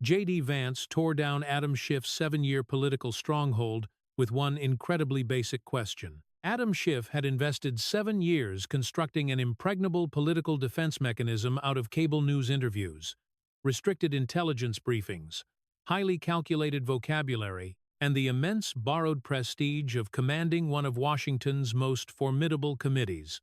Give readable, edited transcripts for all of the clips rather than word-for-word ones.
JD Vance tore down Adam Schiff's 7-year political stronghold with one incredibly basic question. Adam Schiff had invested 7 years constructing an impregnable political defense mechanism out of cable news interviews, restricted intelligence briefings, highly calculated vocabulary, and the immense borrowed prestige of commanding one of Washington's most formidable committees.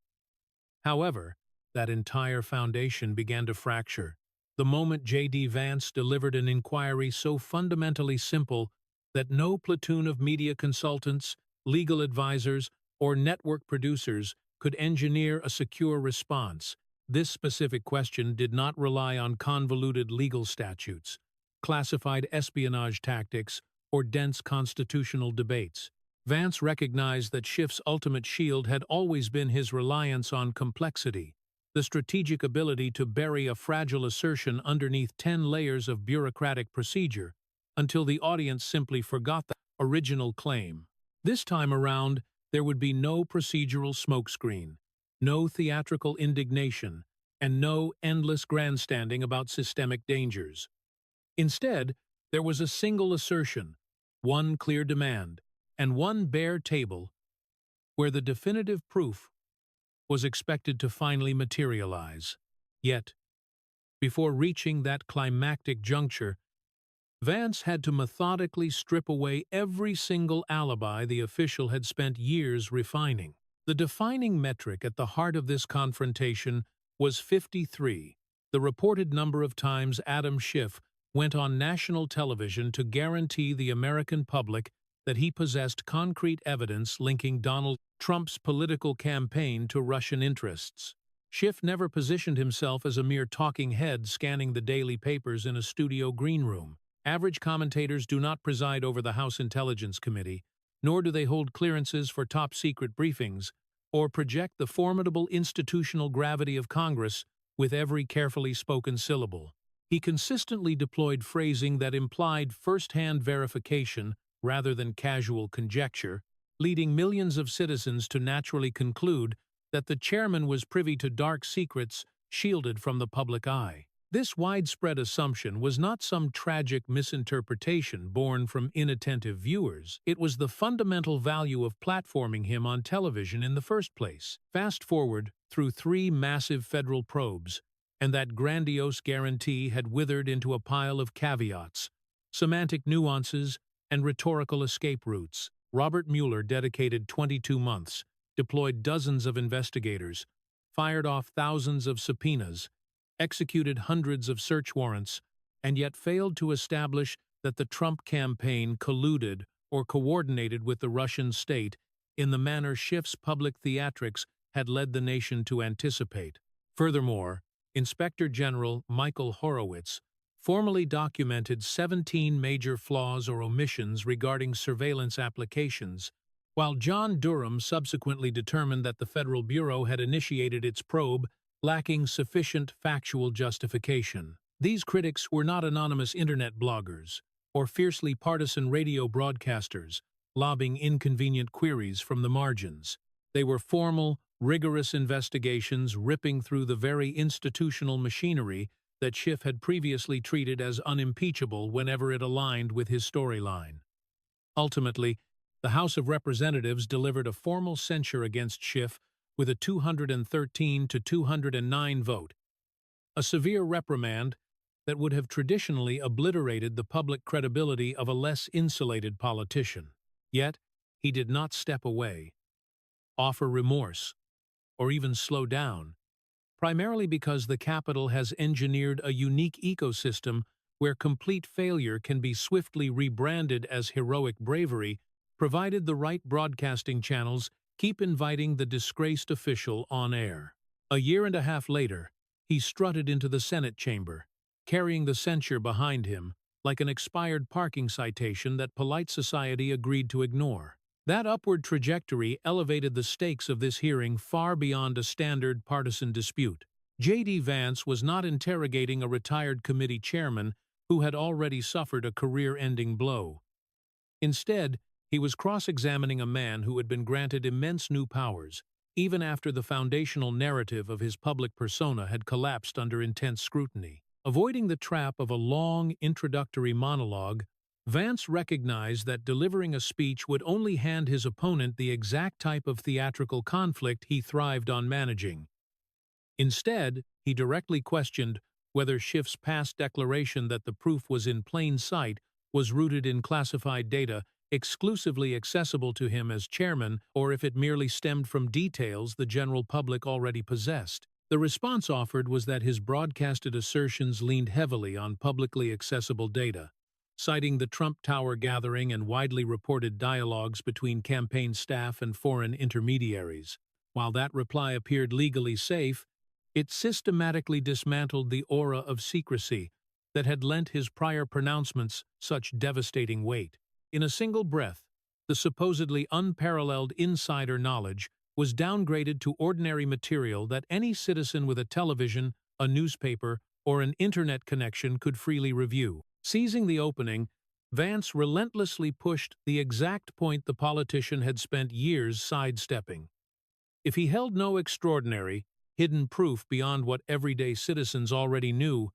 However, that entire foundation began to fracture the moment JD Vance delivered an inquiry so fundamentally simple that no platoon of media consultants, legal advisors, or network producers could engineer a secure response. This specific question did not rely on convoluted legal statutes, classified espionage tactics, or dense constitutional debates. Vance recognized that Schiff's ultimate shield had always been his reliance on complexity, the strategic ability to bury a fragile assertion underneath 10 layers of bureaucratic procedure until the audience simply forgot the original claim. This time around, there would be no procedural smokescreen, no theatrical indignation, and no endless grandstanding about systemic dangers. Instead, there was a single assertion, one clear demand, and one bare table where the definitive proof was expected to finally materialize. Yet, before reaching that climactic juncture, Vance had to methodically strip away every single alibi the official had spent years refining. The defining metric at the heart of this confrontation was 53, the reported number of times Adam Schiff went on national television to guarantee the American public that he possessed concrete evidence linking Donald Trump's political campaign to Russian interests. Schiff never positioned himself as a mere talking head scanning the daily papers in a studio green room. Average commentators do not preside over the House Intelligence Committee, nor do they hold clearances for top-secret briefings, or project the formidable institutional gravity of Congress with every carefully spoken syllable. He consistently deployed phrasing that implied first-hand verification rather than casual conjecture, leading millions of citizens to naturally conclude that the chairman was privy to dark secrets shielded from the public eye. This widespread assumption was not some tragic misinterpretation born from inattentive viewers. It was the fundamental value of platforming him on television in the first place. Fast forward through 3 massive federal probes, and that grandiose guarantee had withered into a pile of caveats, semantic nuances, and rhetorical escape routes. Robert Mueller dedicated 22 months, deployed dozens of investigators, fired off thousands of subpoenas, executed hundreds of search warrants, and yet failed to establish that the Trump campaign colluded or coordinated with the Russian state in the manner Schiff's public theatrics had led the nation to anticipate. Furthermore, Inspector General Michael Horowitz formally documented 17 major flaws or omissions regarding surveillance applications, while John Durham subsequently determined that the Federal Bureau had initiated its probe lacking sufficient factual justification. These critics were not anonymous internet bloggers or fiercely partisan radio broadcasters lobbing inconvenient queries from the margins. They were formal, rigorous investigations ripping through the very institutional machinery that Schiff had previously treated as unimpeachable whenever it aligned with his storyline. Ultimately, the House of Representatives delivered a formal censure against Schiff with a 213 to 209 vote, a severe reprimand that would have traditionally obliterated the public credibility of a less insulated politician. Yet, he did not step away, offer remorse, or even slow down, primarily because the Capitol has engineered a unique ecosystem where complete failure can be swiftly rebranded as heroic bravery, provided the right broadcasting channels keep inviting the disgraced official on air. A year and a half later, he strutted into the Senate chamber, carrying the censure behind him like an expired parking citation that polite society agreed to ignore. That upward trajectory elevated the stakes of this hearing far beyond a standard partisan dispute. JD Vance was not interrogating a retired committee chairman who had already suffered a career-ending blow. Instead, he was cross-examining a man who had been granted immense new powers, even after the foundational narrative of his public persona had collapsed under intense scrutiny. Avoiding the trap of a long introductory monologue, Vance recognized that delivering a speech would only hand his opponent the exact type of theatrical conflict he thrived on managing. Instead, he directly questioned whether Schiff's past declaration that the proof was in plain sight was rooted in classified data exclusively accessible to him as chairman, or if it merely stemmed from details the general public already possessed. The response offered was that his broadcasted assertions leaned heavily on publicly accessible data, citing the Trump Tower gathering and widely reported dialogues between campaign staff and foreign intermediaries. While that reply appeared legally safe, it systematically dismantled the aura of secrecy that had lent his prior pronouncements such devastating weight. In a single breath, the supposedly unparalleled insider knowledge was downgraded to ordinary material that any citizen with a television, a newspaper, or an internet connection could freely review. Seizing the opening, Vance relentlessly pushed the exact point the politician had spent years sidestepping. If he held no extraordinary, hidden proof beyond what everyday citizens already knew,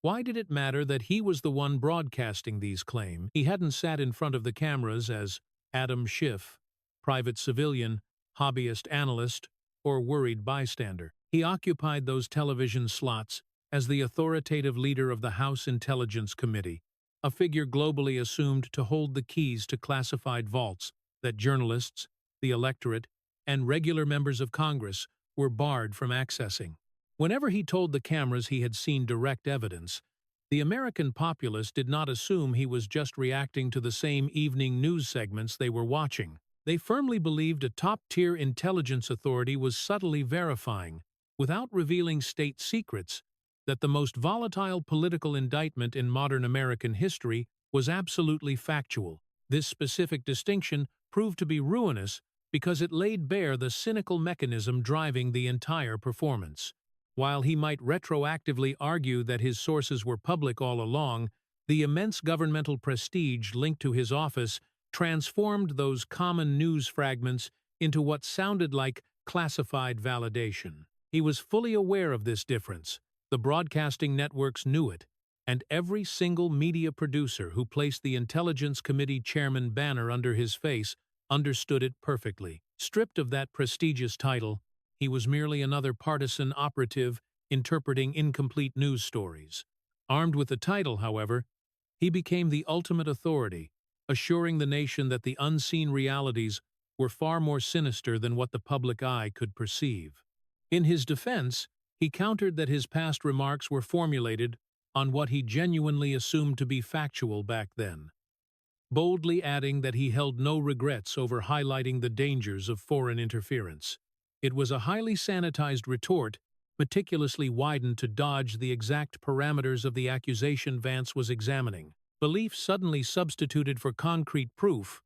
why did it matter that he was the one broadcasting these claims? He hadn't sat in front of the cameras as Adam Schiff, private civilian, hobbyist analyst, or worried bystander. He occupied those television slots as the authoritative leader of the House Intelligence Committee, a figure globally assumed to hold the keys to classified vaults that journalists, the electorate, and regular members of Congress were barred from accessing. Whenever he told the cameras he had seen direct evidence, the American populace did not assume he was just reacting to the same evening news segments they were watching. They firmly believed a top-tier intelligence authority was subtly verifying, without revealing state secrets, that the most volatile political indictment in modern American history was absolutely factual. This specific distinction proved to be ruinous because it laid bare the cynical mechanism driving the entire performance. While he might retroactively argue that his sources were public all along, the immense governmental prestige linked to his office transformed those common news fragments into what sounded like classified validation. He was fully aware of this difference. The broadcasting networks knew it, and every single media producer who placed the Intelligence Committee chairman banner under his face understood it perfectly. Stripped of that prestigious title, he was merely another partisan operative interpreting incomplete news stories. Armed with the title, however, he became the ultimate authority, assuring the nation that the unseen realities were far more sinister than what the public eye could perceive. In his defense, he countered that his past remarks were formulated on what he genuinely assumed to be factual back then, boldly adding that he held no regrets over highlighting the dangers of foreign interference. It was a highly sanitized retort, meticulously widened to dodge the exact parameters of the accusation Vance was examining. Belief suddenly substituted for concrete proof.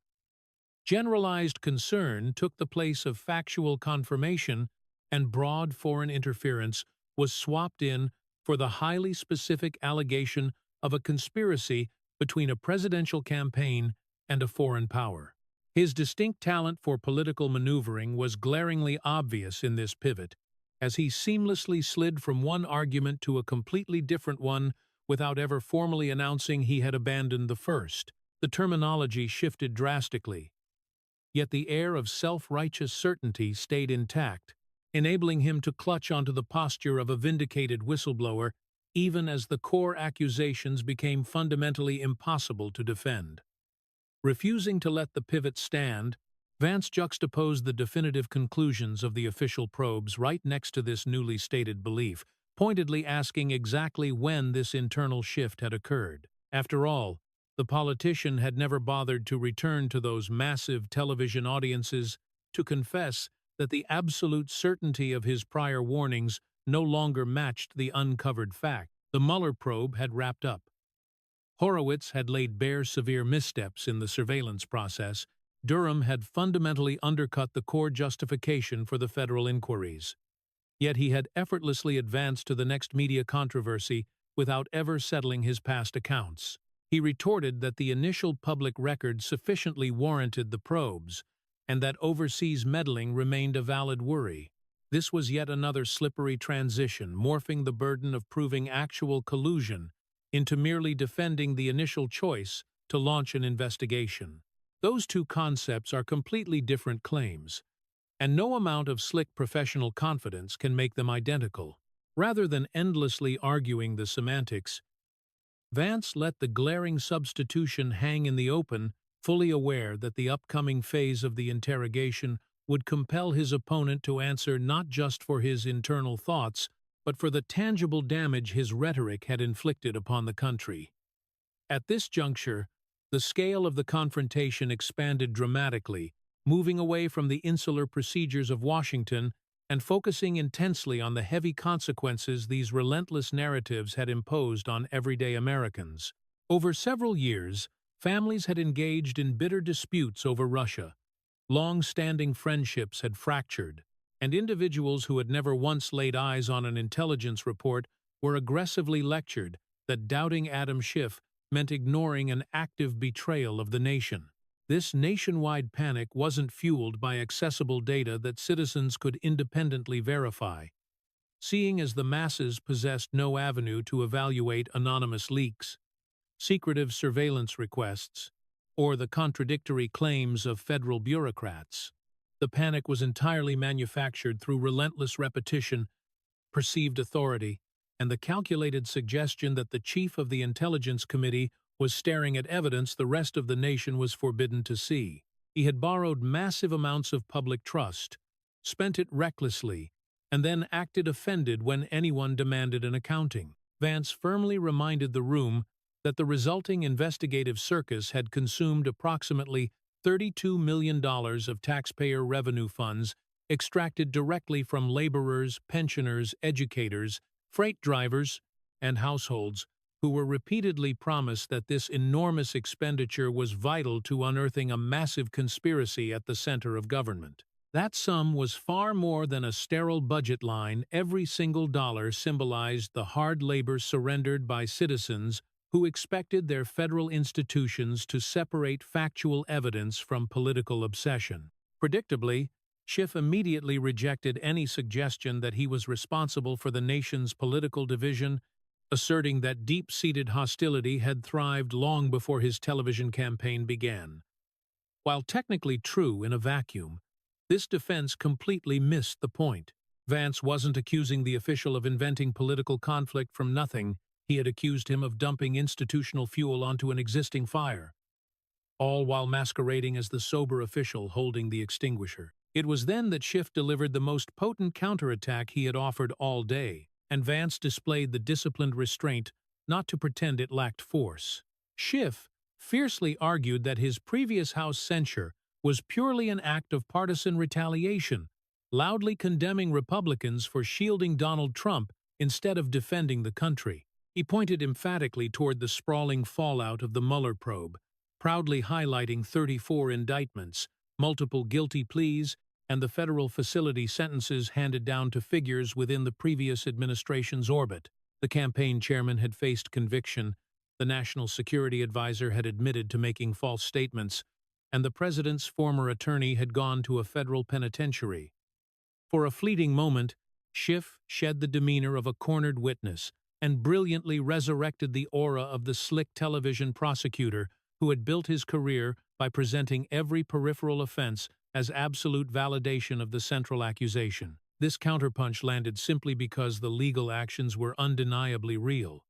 Generalized concern took the place of factual confirmation, and broad foreign interference was swapped in for the highly specific allegation of a conspiracy between a presidential campaign and a foreign power. His distinct talent for political maneuvering was glaringly obvious in this pivot, as he seamlessly slid from one argument to a completely different one without ever formally announcing he had abandoned the first. The terminology shifted drastically, yet the air of self-righteous certainty stayed intact, enabling him to clutch onto the posture of a vindicated whistleblower even as the core accusations became fundamentally impossible to defend. Refusing to let the pivot stand, Vance juxtaposed the definitive conclusions of the official probes right next to this newly stated belief, pointedly asking exactly when this internal shift had occurred. After all, the politician had never bothered to return to those massive television audiences to confess that the absolute certainty of his prior warnings no longer matched the uncovered fact. The Mueller probe had wrapped up. Horowitz had laid bare severe missteps in the surveillance process. Durham had fundamentally undercut the core justification for the federal inquiries. Yet he had effortlessly advanced to the next media controversy without ever settling his past accounts. He retorted that the initial public record sufficiently warranted the probes, and that overseas meddling remained a valid worry. This was yet another slippery transition, morphing the burden of proving actual collusion into merely defending the initial choice to launch an investigation. Those two concepts are completely different claims, and no amount of slick professional confidence can make them identical. Rather than endlessly arguing the semantics, Vance let the glaring substitution hang in the open, fully aware that the upcoming phase of the interrogation would compel his opponent to answer not just for his internal thoughts, but for the tangible damage his rhetoric had inflicted upon the country. At this juncture, the scale of the confrontation expanded dramatically, moving away from the insular procedures of Washington and focusing intensely on the heavy consequences these relentless narratives had imposed on everyday Americans. Over several years, families had engaged in bitter disputes over Russia. Long-standing friendships had fractured, and individuals who had never once laid eyes on an intelligence report were aggressively lectured that doubting Adam Schiff meant ignoring an active betrayal of the nation. This nationwide panic wasn't fueled by accessible data that citizens could independently verify. Seeing as the masses possessed no avenue to evaluate anonymous leaks, secretive surveillance requests, or the contradictory claims of federal bureaucrats, the panic was entirely manufactured through relentless repetition, perceived authority, and the calculated suggestion that the chief of the Intelligence Committee was staring at evidence the rest of the nation was forbidden to see. He had borrowed massive amounts of public trust, spent it recklessly, and then acted offended when anyone demanded an accounting. Vance firmly reminded the room that the resulting investigative circus had consumed approximately $32 million of taxpayer revenue funds extracted directly from laborers, pensioners, educators, freight drivers, and households who were repeatedly promised that this enormous expenditure was vital to unearthing a massive conspiracy at the center of government. That sum was far more than a sterile budget line. Every single dollar symbolized the hard labor surrendered by citizens who expected their federal institutions to separate factual evidence from political obsession. Predictably, Schiff immediately rejected any suggestion that he was responsible for the nation's political division, asserting that deep-seated hostility had thrived long before his television campaign began. While technically true in a vacuum, this defense completely missed the point. Vance wasn't accusing the official of inventing political conflict from nothing. He had accused him of dumping institutional fuel onto an existing fire, all while masquerading as the sober official holding the extinguisher. It was then that Schiff delivered the most potent counterattack he had offered all day, and Vance displayed the disciplined restraint not to pretend it lacked force. Schiff fiercely argued that his previous House censure was purely an act of partisan retaliation, loudly condemning Republicans for shielding Donald Trump instead of defending the country. He pointed emphatically toward the sprawling fallout of the Mueller probe, proudly highlighting 34 indictments, multiple guilty pleas, and the federal facility sentences handed down to figures within the previous administration's orbit. The campaign chairman had faced conviction, the national security advisor had admitted to making false statements, and the president's former attorney had gone to a federal penitentiary. For a fleeting moment, Schiff shed the demeanor of a cornered witness and brilliantly resurrected the aura of the slick television prosecutor who had built his career by presenting every peripheral offense as absolute validation of the central accusation. This counterpunch landed simply because the legal actions were undeniably real,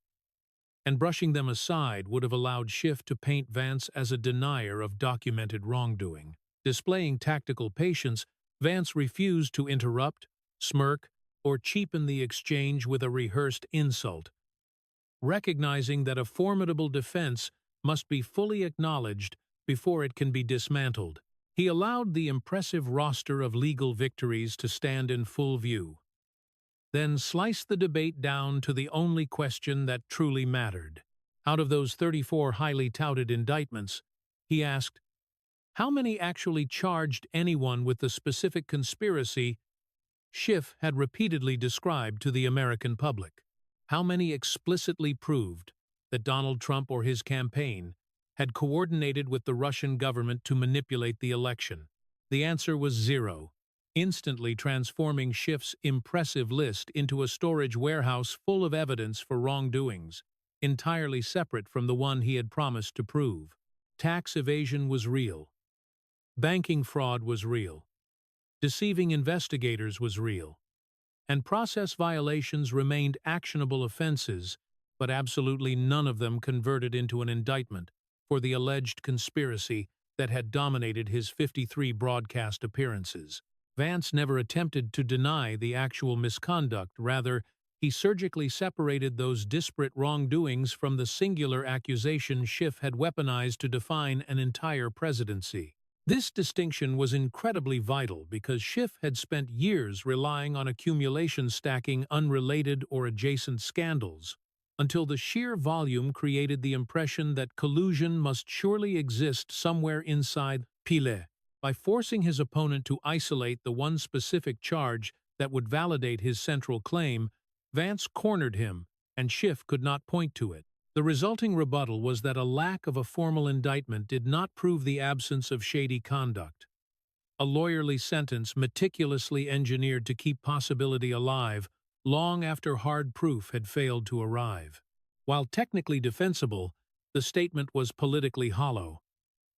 and brushing them aside would have allowed Schiff to paint Vance as a denier of documented wrongdoing. Displaying tactical patience, Vance refused to interrupt, smirk, or cheapen the exchange with a rehearsed insult. Recognizing that a formidable defense must be fully acknowledged before it can be dismantled, he allowed the impressive roster of legal victories to stand in full view, then sliced the debate down to the only question that truly mattered. Out of those 34 highly touted indictments, he asked, how many actually charged anyone with the specific conspiracy Schiff had repeatedly described to the American public? How many explicitly proved that Donald Trump or his campaign had coordinated with the Russian government to manipulate the election? The answer was 0. instantly transforming Schiff's impressive list into a storage warehouse full of evidence for wrongdoings, entirely separate from the one he had promised to prove. Tax evasion was real. Banking fraud was real. Deceiving investigators was real. And process violations remained actionable offenses, but absolutely none of them converted into an indictment for the alleged conspiracy that had dominated his 53 broadcast appearances. Vance never attempted to deny the actual misconduct. Rather, he surgically separated those disparate wrongdoings from the singular accusation Schiff had weaponized to define an entire presidency. This distinction was incredibly vital because Schiff had spent years relying on accumulation stacking unrelated or adjacent scandals, until the sheer volume created the impression that collusion must surely exist somewhere inside Pile. By forcing his opponent to isolate the one specific charge that would validate his central claim, Vance cornered him, and Schiff could not point to it. The resulting rebuttal was that a lack of a formal indictment did not prove the absence of shady conduct. A lawyerly sentence meticulously engineered to keep possibility alive long after hard proof had failed to arrive. While technically defensible, the statement was politically hollow.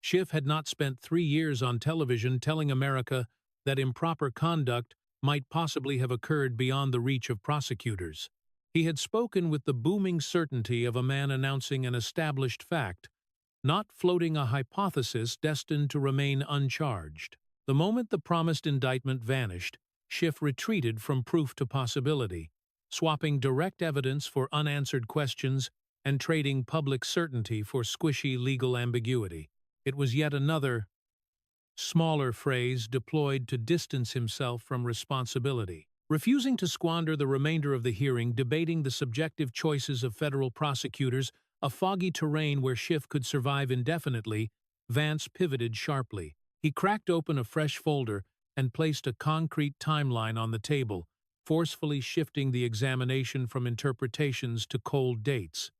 Schiff had not spent 3 years on television telling America that improper conduct might possibly have occurred beyond the reach of prosecutors. He had spoken with the booming certainty of a man announcing an established fact, not floating a hypothesis destined to remain uncharged. The moment the promised indictment vanished, Schiff retreated from proof to possibility, swapping direct evidence for unanswered questions and trading public certainty for squishy legal ambiguity. It was yet another, smaller phrase deployed to distance himself from responsibility. Refusing to squander the remainder of the hearing debating the subjective choices of federal prosecutors, a foggy terrain where Schiff could survive indefinitely, Vance pivoted sharply. He cracked open a fresh folder and placed a concrete timeline on the table, forcefully shifting the examination from interpretations to cold dates.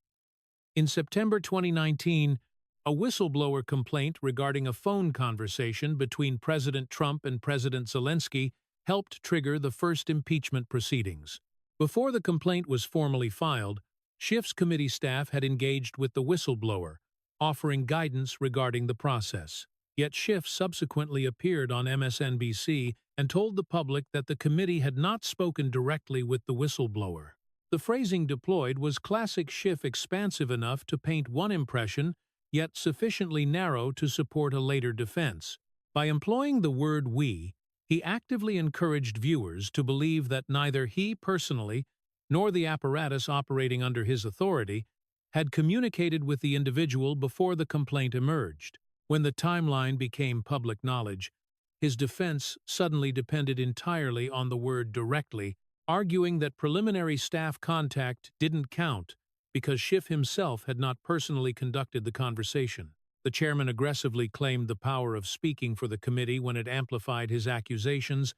In September 2019, a whistleblower complaint regarding a phone conversation between President Trump and President Zelensky helped trigger the first impeachment proceedings. Before the complaint was formally filed, Schiff's committee staff had engaged with the whistleblower, offering guidance regarding the process. Yet Schiff subsequently appeared on MSNBC and told the public that the committee had not spoken directly with the whistleblower. The phrasing deployed was classic Schiff, expansive enough to paint one impression, yet sufficiently narrow to support a later defense. By employing the word "we," he actively encouraged viewers to believe that neither he personally nor the apparatus operating under his authority had communicated with the individual before the complaint emerged. When the timeline became public knowledge, his defense suddenly depended entirely on the word "directly," arguing that preliminary staff contact didn't count because Schiff himself had not personally conducted the conversation. The chairman aggressively claimed the power of speaking for the committee when it amplified his accusations,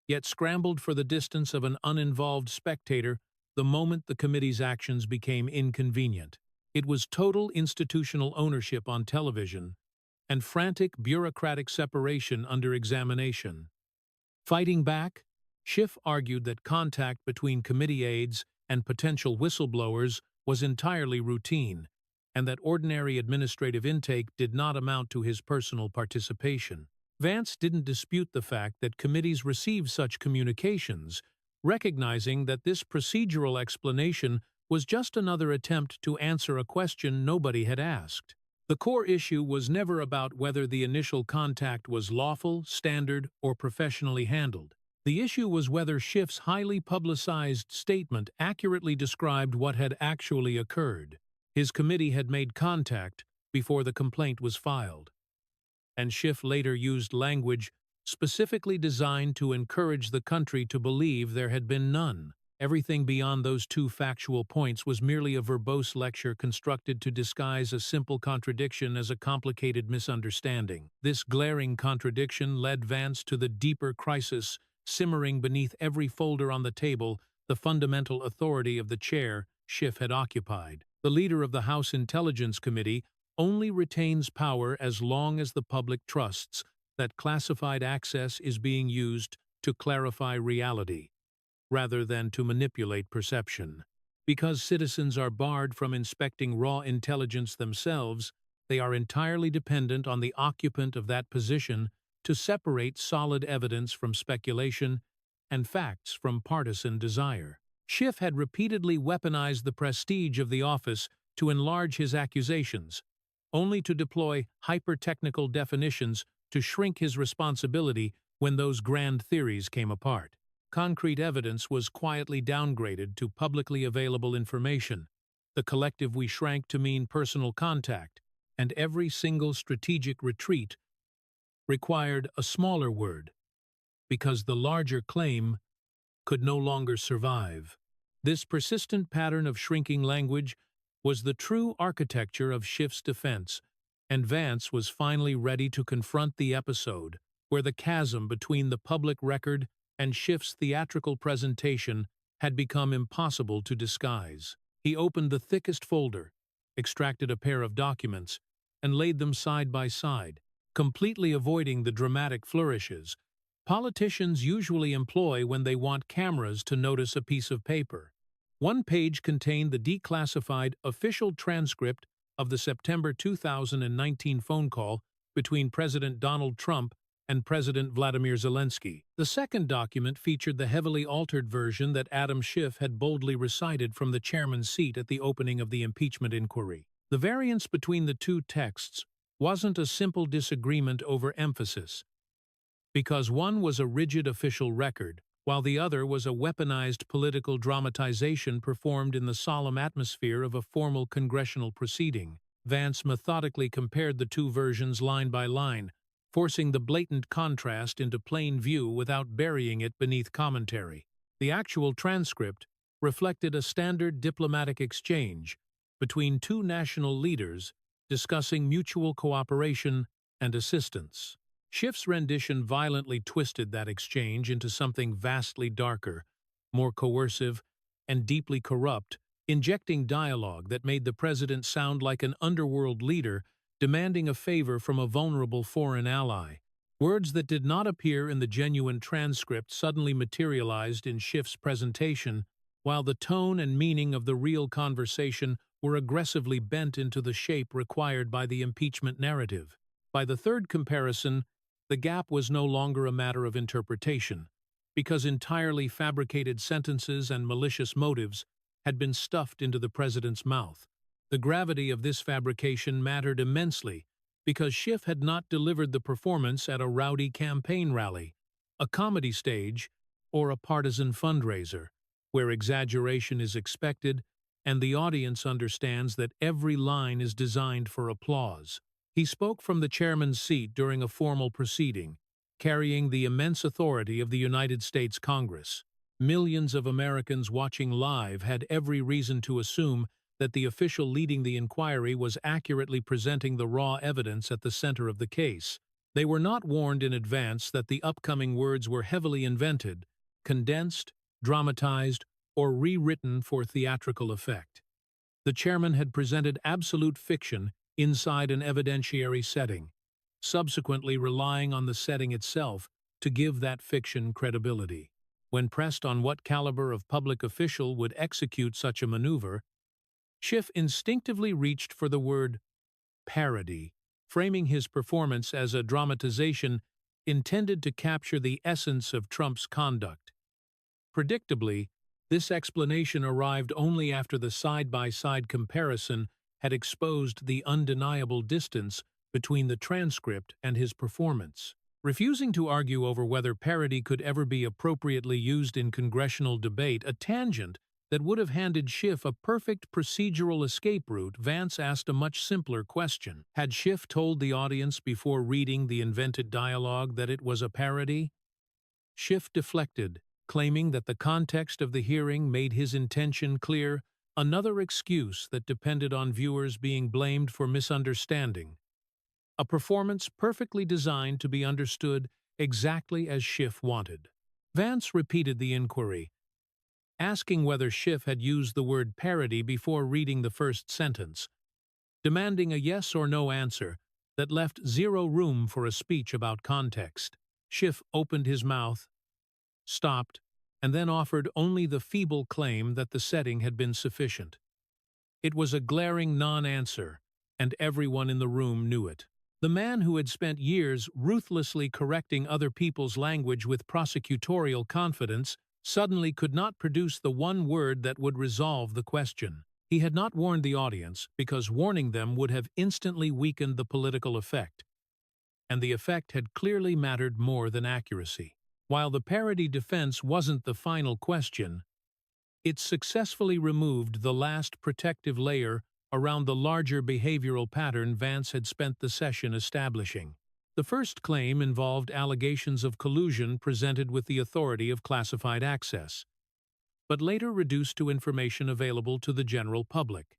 yet scrambled for the distance of an uninvolved spectator the moment the committee's actions became inconvenient. It was total institutional ownership on television and frantic bureaucratic separation under examination. Fighting back, Schiff argued that contact between committee aides and potential whistleblowers was entirely routine, and that ordinary administrative intake did not amount to his personal participation. Vance didn't dispute the fact that committees receive such communications, recognizing that this procedural explanation was just another attempt to answer a question nobody had asked. The core issue was never about whether the initial contact was lawful, standard, or professionally handled. The issue was whether Schiff's highly publicized statement accurately described what had actually occurred. His committee had made contact before the complaint was filed, and Schiff later used language specifically designed to encourage the country to believe there had been none. Everything beyond those two factual points was merely a verbose lecture constructed to disguise a simple contradiction as a complicated misunderstanding. This glaring contradiction led Vance to the deeper crisis simmering beneath every folder on the table, the fundamental authority of the chair Schiff had occupied. The leader of the House Intelligence Committee only retains power as long as the public trusts that classified access is being used to clarify reality, rather than to manipulate perception. Because citizens are barred from inspecting raw intelligence themselves, they are entirely dependent on the occupant of that position to separate solid evidence from speculation and facts from partisan desire. Schiff had repeatedly weaponized the prestige of the office to enlarge his accusations, only to deploy hyper-technical definitions to shrink his responsibility when those grand theories came apart. Concrete evidence was quietly downgraded to publicly available information. The collective we shrank to mean personal contact, and every single strategic retreat required a smaller word, because the larger claim could no longer survive. This persistent pattern of shrinking language was the true architecture of Schiff's defense, and Vance was finally ready to confront the episode where the chasm between the public record and Schiff's theatrical presentation had become impossible to disguise. He opened the thickest folder, extracted a pair of documents, and laid them side by side, completely avoiding the dramatic flourishes politicians usually employ when they want cameras to notice a piece of paper. One page contained the declassified official transcript of the September 2019 phone call between President Donald Trump and President Vladimir Zelensky. The second document featured the heavily altered version that Adam Schiff had boldly recited from the chairman's seat at the opening of the impeachment inquiry. The variance between the two texts wasn't a simple disagreement over emphasis, because one was a rigid official record, while the other was a weaponized political dramatization performed in the solemn atmosphere of a formal congressional proceeding. Vance methodically compared the two versions line by line, forcing the blatant contrast into plain view without burying it beneath commentary. The actual transcript reflected a standard diplomatic exchange between two national leaders discussing mutual cooperation and assistance. Schiff's rendition violently twisted that exchange into something vastly darker, more coercive, and deeply corrupt, injecting dialogue that made the president sound like an underworld leader demanding a favor from a vulnerable foreign ally. Words that did not appear in the genuine transcript suddenly materialized in Schiff's presentation, while the tone and meaning of the real conversation were aggressively bent into the shape required by the impeachment narrative. By the third comparison, the gap was no longer a matter of interpretation, because entirely fabricated sentences and malicious motives had been stuffed into the president's mouth. The gravity of this fabrication mattered immensely, because Schiff had not delivered the performance at a rowdy campaign rally, a comedy stage, or a partisan fundraiser, where exaggeration is expected and the audience understands that every line is designed for applause. He spoke from the chairman's seat during a formal proceeding, carrying the immense authority of the United States Congress. Millions of Americans watching live had every reason to assume that the official leading the inquiry was accurately presenting the raw evidence at the center of the case. They were not warned in advance that the upcoming words were heavily invented, condensed, dramatized, or rewritten for theatrical effect. The chairman had presented absolute fiction inside an evidentiary setting, subsequently relying on the setting itself to give that fiction credibility. When pressed on what caliber of public official would execute such a maneuver, Schiff instinctively reached for the word parody, framing his performance as a dramatization intended to capture the essence of Trump's conduct. Predictably, this explanation arrived only after the side-by-side comparison had exposed the undeniable distance between the transcript and his performance. Refusing to argue over whether parody could ever be appropriately used in congressional debate, a tangent that would have handed Schiff a perfect procedural escape route, Vance asked a much simpler question. Had Schiff told the audience before reading the invented dialogue that it was a parody? Schiff deflected, claiming that the context of the hearing made his intention clear, another excuse that depended on viewers being blamed for misunderstanding. A performance perfectly designed to be understood exactly as Schiff wanted. Vance repeated the inquiry, asking whether Schiff had used the word parody before reading the first sentence. Demanding a yes or no answer, that left zero room for a speech about context. Schiff opened his mouth, stopped, and then offered only the feeble claim that the setting had been sufficient. It was a glaring non-answer, and everyone in the room knew it. The man who had spent years ruthlessly correcting other people's language with prosecutorial confidence suddenly could not produce the one word that would resolve the question. He had not warned the audience because warning them would have instantly weakened the political effect, and the effect had clearly mattered more than accuracy. While the parody defense wasn't the final question, it successfully removed the last protective layer around the larger behavioral pattern Vance had spent the session establishing. The first claim involved allegations of collusion presented with the authority of classified access, but later reduced to information available to the general public.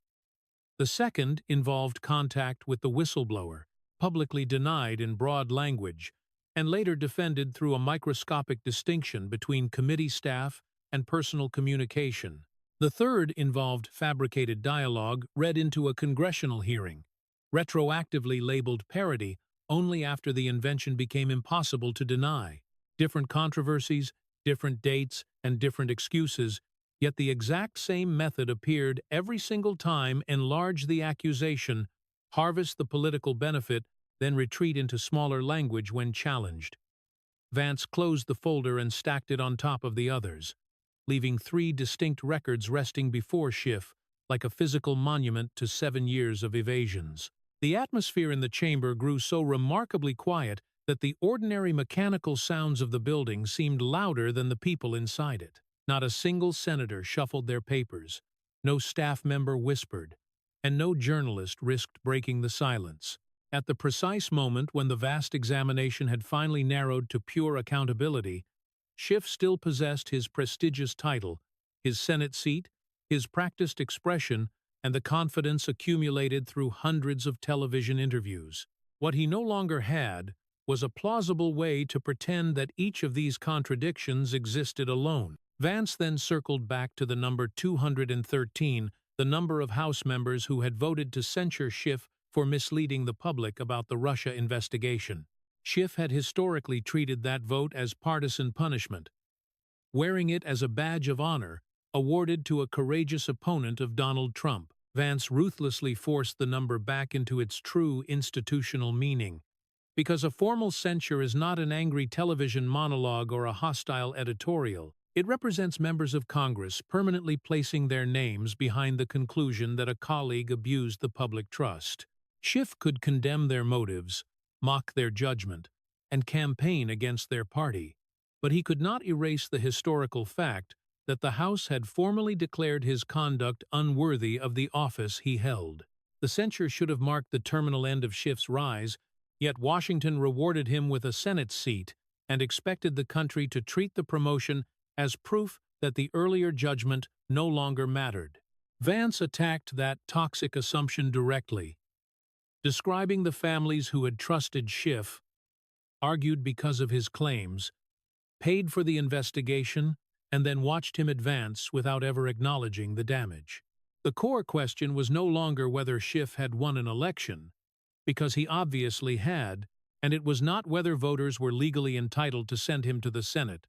The second involved contact with the whistleblower, publicly denied in broad language, and later defended through a microscopic distinction between committee staff and personal communication. The third involved fabricated dialogue read into a congressional hearing, retroactively labeled parody only after the invention became impossible to deny. Different controversies, different dates, and different excuses, yet the exact same method appeared every single time: enlarge the accusation, harvest the political benefit, then retreat into smaller language when challenged. Vance closed the folder and stacked it on top of the others, leaving 3 distinct records resting before Schiff, like a physical monument to 7 years of evasions. The atmosphere in the chamber grew so remarkably quiet that the ordinary mechanical sounds of the building seemed louder than the people inside it. Not a single senator shuffled their papers, no staff member whispered, and no journalist risked breaking the silence. At the precise moment when the vast examination had finally narrowed to pure accountability, Schiff still possessed his prestigious title, his Senate seat, his practiced expression, and the confidence accumulated through hundreds of television interviews. What he no longer had was a plausible way to pretend that each of these contradictions existed alone. Vance then circled back to the number 213, the number of House members who had voted to censure Schiff for misleading the public about the Russia investigation. Schiff had historically treated that vote as partisan punishment, wearing it as a badge of honor awarded to a courageous opponent of Donald Trump. Vance ruthlessly forced the number back into its true institutional meaning, because a formal censure is not an angry television monologue or a hostile editorial. It represents members of Congress permanently placing their names behind the conclusion that a colleague abused the public trust. Schiff could condemn their motives, mock their judgment, and campaign against their party, but he could not erase the historical fact that the House had formally declared his conduct unworthy of the office he held. The censure should have marked the terminal end of Schiff's rise, yet Washington rewarded him with a Senate seat and expected the country to treat the promotion as proof that the earlier judgment no longer mattered. Vance attacked that toxic assumption directly, describing the families who had trusted Schiff, argued because of his claims, paid for the investigation, and then watched him advance without ever acknowledging the damage. The core question was no longer whether Schiff had won an election, because he obviously had, and it was not whether voters were legally entitled to send him to the Senate,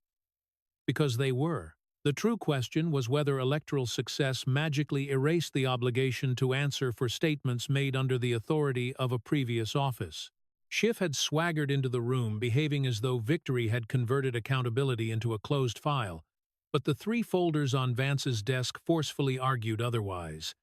because they were. The true question was whether electoral success magically erased the obligation to answer for statements made under the authority of a previous office. Schiff had swaggered into the room, behaving as though victory had converted accountability into a closed file, but the 3 folders on Vance's desk forcefully argued otherwise.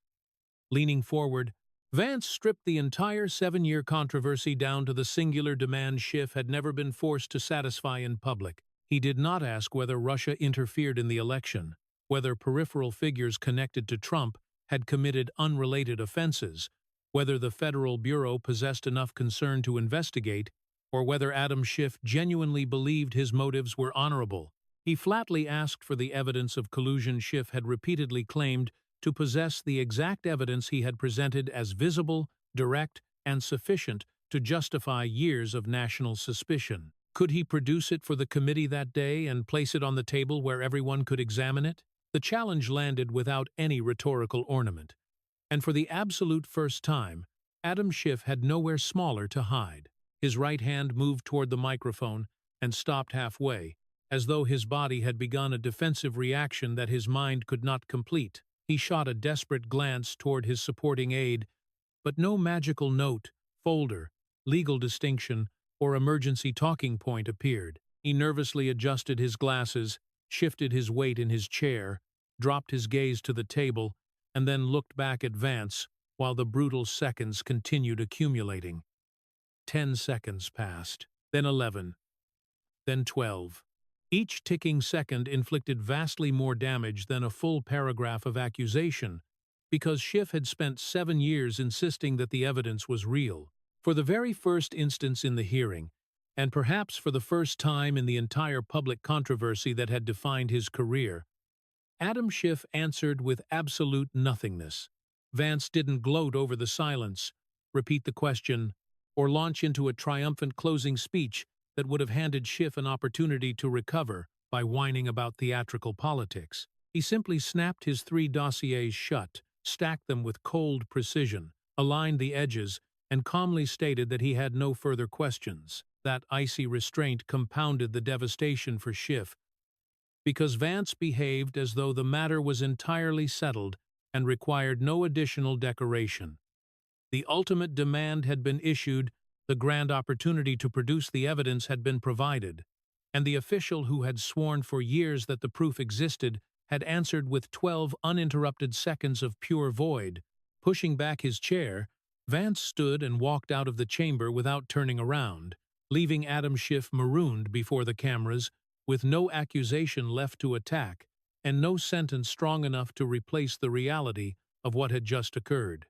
Leaning forward, Vance stripped the entire 7-year controversy down to the singular demand Schiff had never been forced to satisfy in public. He did not ask whether Russia interfered in the election, whether peripheral figures connected to Trump had committed unrelated offenses, whether the Federal Bureau possessed enough concern to investigate, or whether Adam Schiff genuinely believed his motives were honorable. He flatly asked for the evidence of collusion Schiff had repeatedly claimed to possess, the exact evidence he had presented as visible, direct, and sufficient to justify years of national suspicion. Could he produce it for the committee that day and place it on the table where everyone could examine it? The challenge landed without any rhetorical ornament, and for the absolute first time, Adam Schiff had nowhere smaller to hide. His right hand moved toward the microphone and stopped halfway, as though his body had begun a defensive reaction that his mind could not complete. He shot a desperate glance toward his supporting aide, but no magical note, folder, legal distinction, or emergency talking point appeared. He nervously adjusted his glasses, shifted his weight in his chair, dropped his gaze to the table, and then looked back at Vance while the brutal seconds continued accumulating. 10 seconds passed, then 11, then 12. Each ticking second inflicted vastly more damage than a full paragraph of accusation, because Schiff had spent 7 years insisting that the evidence was real. For the very first instance in the hearing, and perhaps for the first time in the entire public controversy that had defined his career, Adam Schiff answered with absolute nothingness. Vance didn't gloat over the silence, repeat the question, or launch into a triumphant closing speech that would have handed Schiff an opportunity to recover by whining about theatrical politics. He simply snapped his 3 dossiers shut, stacked them with cold precision, aligned the edges, and calmly stated that he had no further questions. That icy restraint compounded the devastation for Schiff, because Vance behaved as though the matter was entirely settled and required no additional decoration. The ultimate demand had been issued, the grand opportunity to produce the evidence had been provided, and the official who had sworn for years that the proof existed had answered with 12 uninterrupted seconds of pure void. Pushing back his chair, Vance stood and walked out of the chamber without turning around, leaving Adam Schiff marooned before the cameras, with no accusation left to attack, and no sentence strong enough to replace the reality of what had just occurred.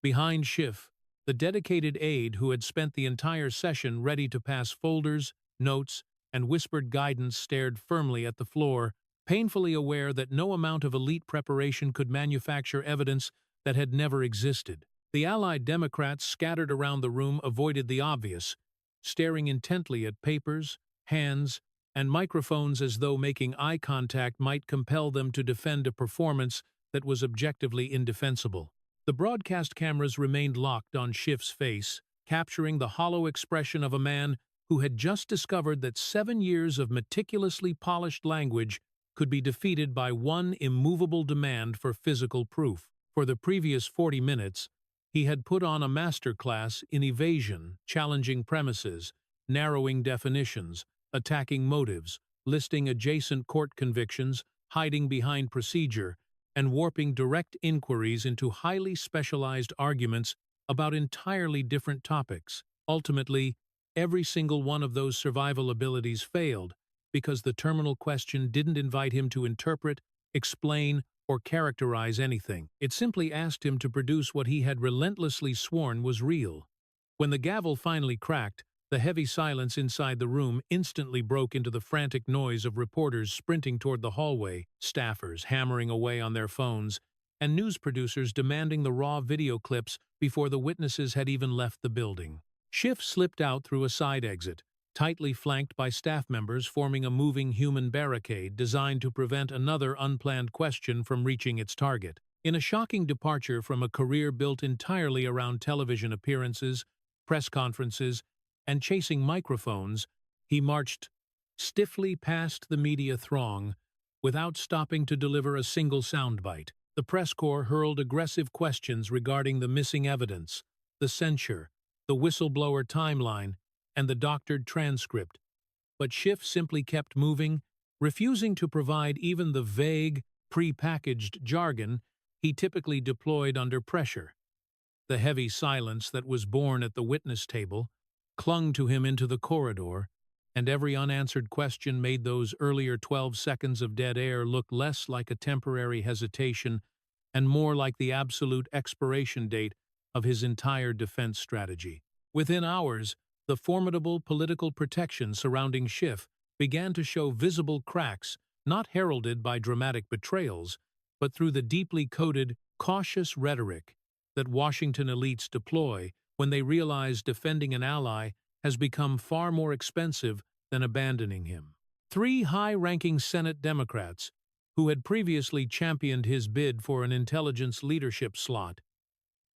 Behind Schiff, the dedicated aide who had spent the entire session ready to pass folders, notes, and whispered guidance stared firmly at the floor, painfully aware that no amount of elite preparation could manufacture evidence that had never existed. The allied Democrats scattered around the room avoided the obvious, staring intently at papers, hands, and microphones as though making eye contact might compel them to defend a performance that was objectively indefensible. The broadcast cameras remained locked on Schiff's face, capturing the hollow expression of a man who had just discovered that 7 years of meticulously polished language could be defeated by one immovable demand for physical proof. For the previous 40 minutes, he had put on a masterclass in evasion, challenging premises, narrowing definitions, attacking motives, listing adjacent court convictions, hiding behind procedure, and warping direct inquiries into highly specialized arguments about entirely different topics. Ultimately, every single one of those survival abilities failed because the terminal question didn't invite him to interpret, explain, or characterize anything. It simply asked him to produce what he had relentlessly sworn was real. When the gavel finally cracked, the heavy silence inside the room instantly broke into the frantic noise of reporters sprinting toward the hallway, staffers hammering away on their phones, and news producers demanding the raw video clips before the witnesses had even left the building. Schiff slipped out through a side exit, tightly flanked by staff members forming a moving human barricade designed to prevent another unplanned question from reaching its target. In a shocking departure from a career built entirely around television appearances, press conferences, and chasing microphones, he marched stiffly past the media throng without stopping to deliver a single soundbite. The press corps hurled aggressive questions regarding the missing evidence, the censure, the whistleblower timeline, and the doctored transcript, but Schiff simply kept moving, refusing to provide even the vague, pre-packaged jargon he typically deployed under pressure. The heavy silence that was born at the witness table clung to him into the corridor, and every unanswered question made those earlier 12 seconds of dead air look less like a temporary hesitation and more like the absolute expiration date of his entire defense strategy. Within hours, the formidable political protection surrounding Schiff began to show visible cracks, not heralded by dramatic betrayals, but through the deeply coded, cautious rhetoric that Washington elites deploy when they realize defending an ally has become far more expensive than abandoning him. 3 high-ranking Senate Democrats, who had previously championed his bid for an intelligence leadership slot,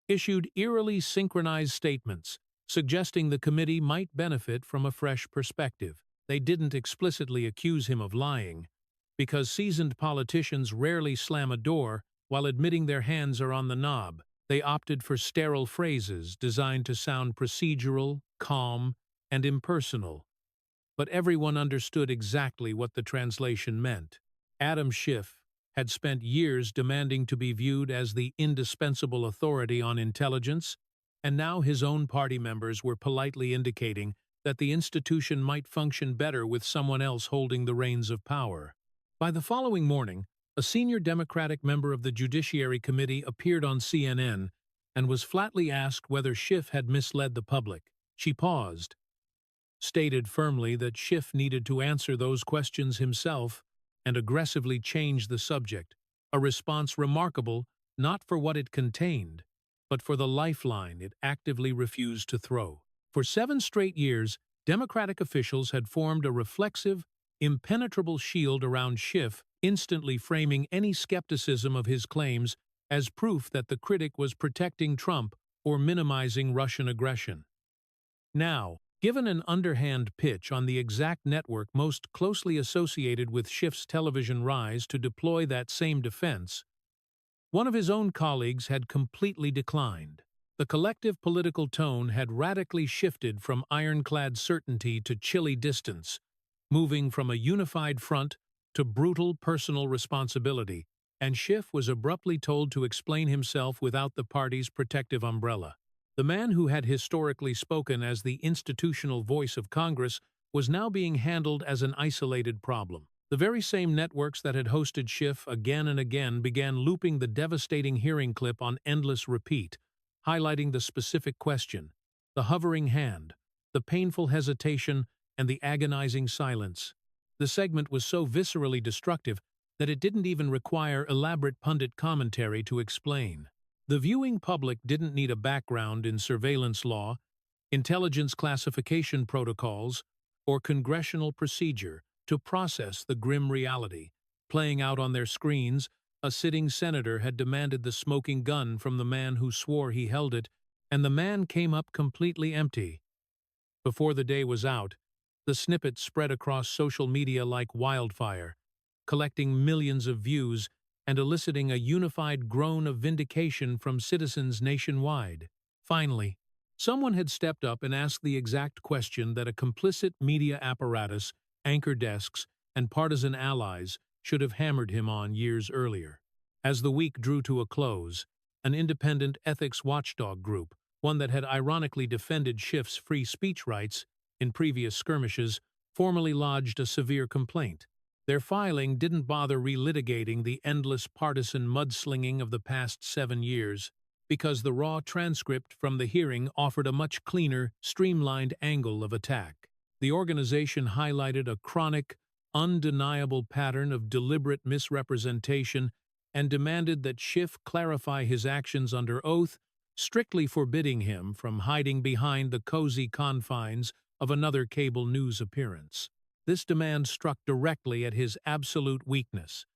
issued eerily synchronized statements, suggesting the committee might benefit from a fresh perspective. They didn't explicitly accuse him of lying, because seasoned politicians rarely slam a door while admitting their hands are on the knob. They opted for sterile phrases designed to sound procedural, calm, and impersonal. But everyone understood exactly what the translation meant. Adam Schiff had spent years demanding to be viewed as the indispensable authority on intelligence, and now his own party members were politely indicating that the institution might function better with someone else holding the reins of power. By the following morning, a senior Democratic member of the Judiciary Committee appeared on CNN and was flatly asked whether Schiff had misled the public. She paused, stated firmly that Schiff needed to answer those questions himself, and aggressively changed the subject, a response remarkable not for what it contained, but for the lifeline it actively refused to throw. For 7 straight years, Democratic officials had formed a reflexive, impenetrable shield around Schiff, instantly framing any skepticism of his claims as proof that the critic was protecting Trump or minimizing Russian aggression. Now, given an underhand pitch on the exact network most closely associated with Schiff's television rise to deploy that same defense, one of his own colleagues had completely declined. The collective political tone had radically shifted from ironclad certainty to chilly distance, moving from a unified front to brutal personal responsibility, and Schiff was abruptly told to explain himself without the party's protective umbrella. The man who had historically spoken as the institutional voice of Congress was now being handled as an isolated problem. The very same networks that had hosted Schiff again and again began looping the devastating hearing clip on endless repeat, highlighting the specific question, the hovering hand, the painful hesitation, and the agonizing silence. The segment was so viscerally destructive that it didn't even require elaborate pundit commentary to explain. The viewing public didn't need a background in surveillance law, intelligence classification protocols, or congressional procedure to process the grim reality. Playing out on their screens, a sitting senator had demanded the smoking gun from the man who swore he held it, and the man came up completely empty. Before the day was out, the snippet spread across social media like wildfire, collecting millions of views and eliciting a unified groan of vindication from citizens nationwide. Finally, someone had stepped up and asked the exact question that a complicit media apparatus, anchor desks, and partisan allies should have hammered him on years earlier. As the week drew to a close, an independent ethics watchdog group, one that had ironically defended Schiff's free speech rights in previous skirmishes, formally lodged a severe complaint. Their filing didn't bother relitigating the endless partisan mudslinging of the past 7 years, because the raw transcript from the hearing offered a much cleaner, streamlined angle of attack. The organization highlighted a chronic, undeniable pattern of deliberate misrepresentation and demanded that Schiff clarify his actions under oath, strictly forbidding him from hiding behind the cozy confines of another cable news appearance. This demand struck directly at his absolute weakness.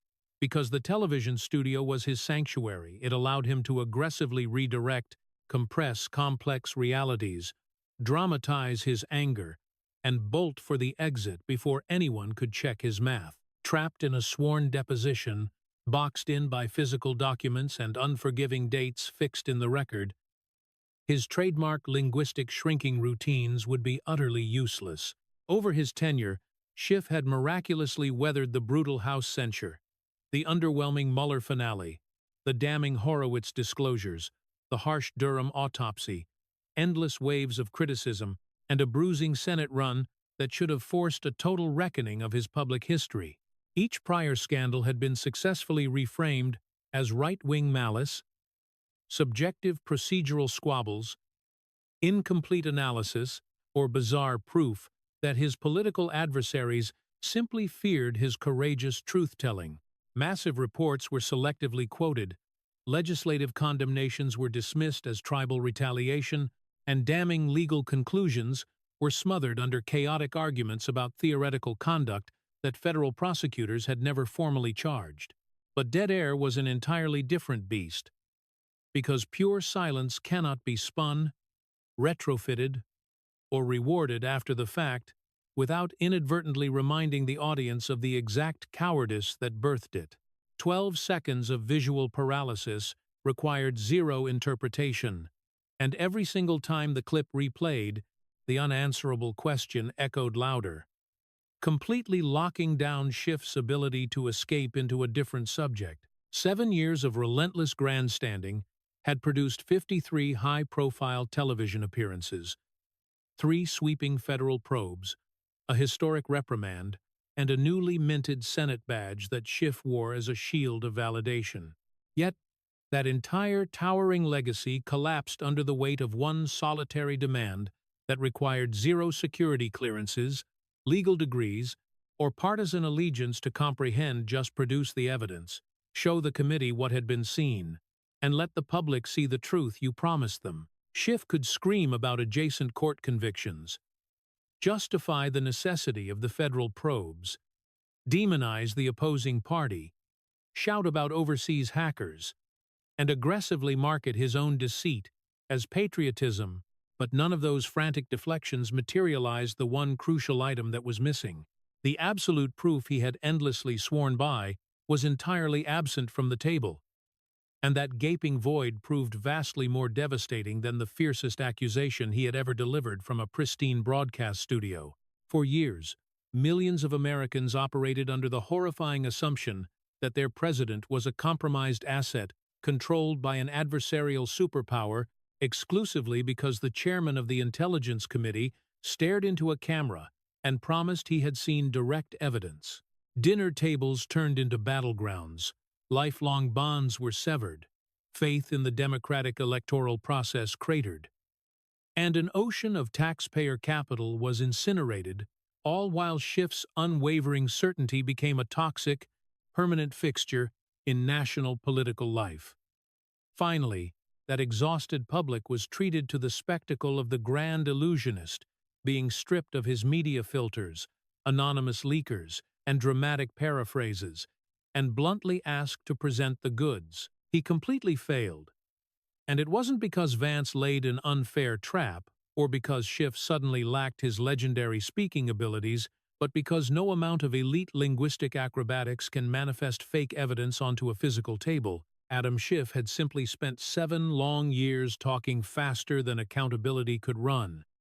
Because the television studio was his sanctuary, it allowed him to aggressively redirect, compress complex realities, dramatize his anger, and bolt for the exit before anyone could check his math. Trapped in a sworn deposition, boxed in by physical documents and unforgiving dates fixed in the record, his trademark linguistic shrinking routines would be utterly useless. Over his tenure, Schiff had miraculously weathered the brutal House censure, the underwhelming Mueller finale, the damning Horowitz disclosures, the harsh Durham autopsy, endless waves of criticism, and a bruising Senate run that should have forced a total reckoning of his public history. Each prior scandal had been successfully reframed as right-wing malice, subjective procedural squabbles, incomplete analysis, or bizarre proof that his political adversaries simply feared his courageous truth-telling. Massive reports were selectively quoted, legislative condemnations were dismissed as tribal retaliation, and damning legal conclusions were smothered under chaotic arguments about theoretical conduct that federal prosecutors had never formally charged. But dead air was an entirely different beast, because pure silence cannot be spun, retrofitted, or rewarded after the fact without inadvertently reminding the audience of the exact cowardice that birthed it. 12 seconds of visual paralysis required zero interpretation, and every single time the clip replayed, the unanswerable question echoed louder, completely locking down Schiff's ability to escape into a different subject. 7 years of relentless grandstanding had produced 53 high-profile television appearances, 3 sweeping federal probes, a historic reprimand, and a newly minted Senate badge that Schiff wore as a shield of validation. Yet, that entire towering legacy collapsed under the weight of one solitary demand that required zero security clearances, legal degrees, or partisan allegiance to comprehend. Just produce the evidence, show the committee what had been seen, and let the public see the truth you promised them. Schiff could scream about adjacent court convictions, justify the necessity of the federal probes, demonize the opposing party, shout about overseas hackers, and aggressively market his own deceit as patriotism, but none of those frantic deflections materialized the one crucial item that was missing. The absolute proof he had endlessly sworn by was entirely absent from the table, and that gaping void proved vastly more devastating than the fiercest accusation he had ever delivered from a pristine broadcast studio. For years, millions of Americans operated under the horrifying assumption that their president was a compromised asset controlled by an adversarial superpower exclusively because the chairman of the Intelligence Committee stared into a camera and promised he had seen direct evidence. Dinner tables turned into battlegrounds, lifelong bonds were severed, faith in the democratic electoral process cratered, and an ocean of taxpayer capital was incinerated, all while Schiff's unwavering certainty became a toxic, permanent fixture in national political life. Finally, that exhausted public was treated to the spectacle of the grand illusionist being stripped of his media filters, anonymous leakers, and dramatic paraphrases, and bluntly asked to present the goods. He completely failed. And it wasn't because Vance laid an unfair trap, or because Schiff suddenly lacked his legendary speaking abilities, but because no amount of elite linguistic acrobatics can manifest fake evidence onto a physical table. Adam Schiff had simply spent 7 long years talking faster than accountability could run.